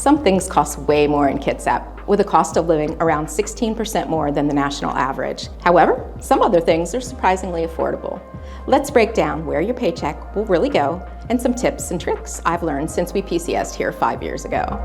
Some things cost way more in Kitsap, with a cost of living around 16% more than the national average. However, some other things are surprisingly affordable. Let's break down where your paycheck will really go and some tips and tricks I've learned since we PCSed here 5 years ago.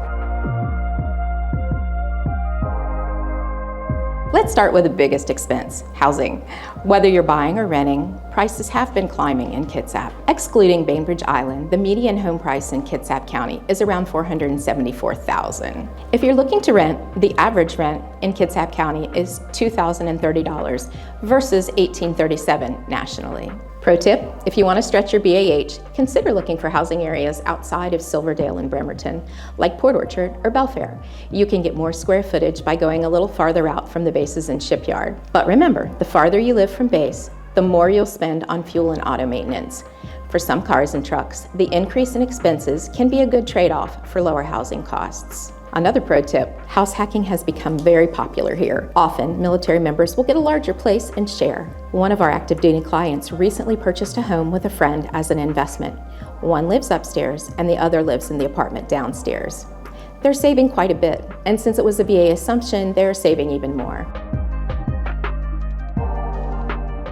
Let's start with the biggest expense, housing. Whether you're buying or renting, prices have been climbing in Kitsap. Excluding Bainbridge Island, the median home price in Kitsap County is around $474,000. If you're looking to rent, the average rent in Kitsap County is $2,030 versus $1,837 nationally. Pro tip, if you want to stretch your BAH, consider looking for housing areas outside of Silverdale and Bremerton, like Port Orchard or Belfair. You can get more square footage by going a little farther out from the bases and shipyard. But remember, the farther you live from base, the more you'll spend on fuel and auto maintenance. For some cars and trucks, the increase in expenses can be a good trade-off for lower housing costs. Another pro tip, house hacking has become very popular here. Often, military members will get a larger place and share. One of our active duty clients recently purchased a home with a friend as an investment. One lives upstairs and the other lives in the apartment downstairs. They're saving quite a bit, and since it was a VA assumption, they're saving even more.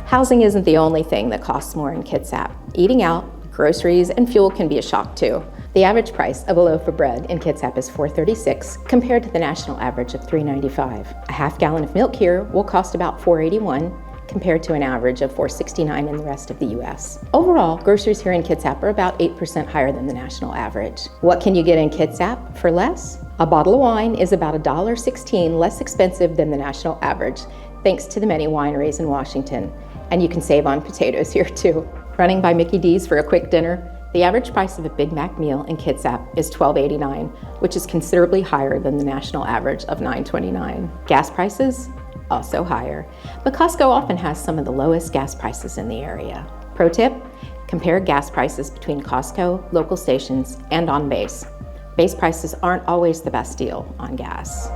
Housing isn't the only thing that costs more in Kitsap. Eating out, groceries, and fuel can be a shock too. The average price of a loaf of bread in Kitsap is $4.36 compared to the national average of $3.95. A half gallon of milk here will cost about $4.81 compared to an average of $4.69 in the rest of the U.S. Overall, groceries here in Kitsap are about 8% higher than the national average. What can you get in Kitsap for less? A bottle of wine is about $1.16 less expensive than the national average, thanks to the many wineries in Washington. And you can save on potatoes here too. Running by Mickey D's for a quick dinner, the average price of a Big Mac meal in Kitsap is $12.89, which is considerably higher than the national average of $9.29. Gas prices? Also higher, but Costco often has some of the lowest gas prices in the area. Pro tip, compare gas prices between Costco, local stations, and on base. Base prices aren't always the best deal on gas.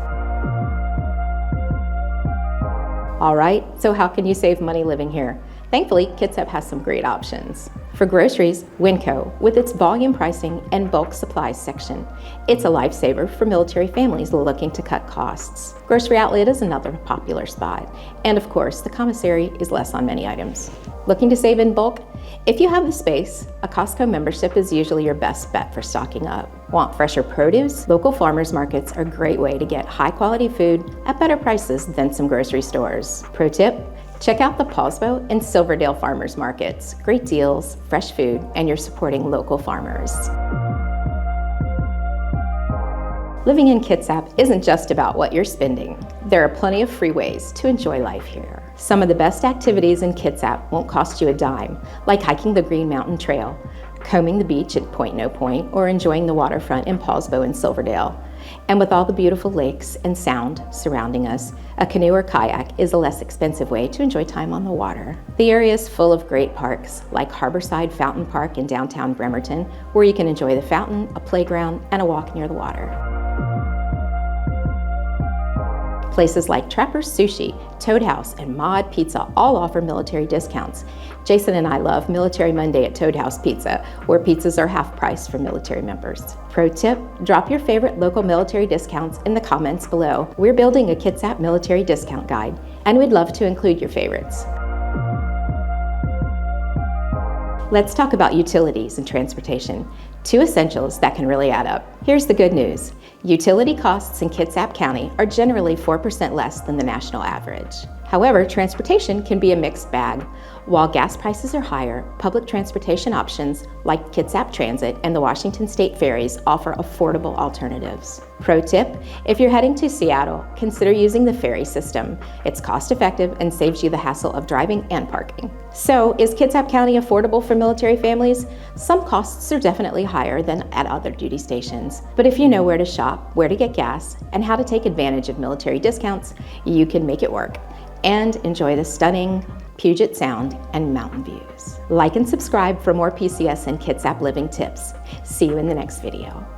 All right, so how can you save money living here? Thankfully, Kitsap has some great options. For groceries, WinCo, with its volume pricing and bulk supplies section. It's a lifesaver for military families looking to cut costs. Grocery Outlet is another popular spot. And of course, the commissary is less on many items. Looking to save in bulk? If you have the space, a Costco membership is usually your best bet for stocking up. Want fresher produce? Local farmers markets are a great way to get high quality food at better prices than some grocery stores. Pro tip, check out the Paulsbo and Silverdale farmers markets. Great deals, fresh food, and you're supporting local farmers. Living in Kitsap isn't just about what you're spending. There are plenty of free ways to enjoy life here. Some of the best activities in Kitsap won't cost you a dime, like hiking the Green Mountain Trail, combing the beach at Point No Point, or enjoying the waterfront in Paulsbo and Silverdale. And with all the beautiful lakes and sound surrounding us, a canoe or kayak is a less expensive way to enjoy time on the water. The area is full of great parks, like Harborside Fountain Park in downtown Bremerton, where you can enjoy the fountain, a playground, and a walk near the water. Places like Trapper's Sushi, Toad House, and Mod Pizza all offer military discounts. Jason and I love Military Monday at Toad House Pizza, where pizzas are half price for military members. Pro tip, drop your favorite local military discounts in the comments below. We're building a Kitsap military discount guide, and we'd love to include your favorites. Let's talk about utilities and transportation, two essentials that can really add up. Here's the good news. Utility costs in Kitsap County are generally 4% less than the national average. However, transportation can be a mixed bag. While gas prices are higher, public transportation options like Kitsap Transit and the Washington State Ferries offer affordable alternatives. Pro tip, if you're heading to Seattle, consider using the ferry system. It's cost-effective and saves you the hassle of driving and parking. So, is Kitsap County affordable for military families? Some costs are definitely higher than at other duty stations. But if you know where to shop, where to get gas, and how to take advantage of military discounts, you can make it work and enjoy the stunning Puget Sound and mountain views. Like and subscribe for more PCS and Kitsap living tips. See you in the next video.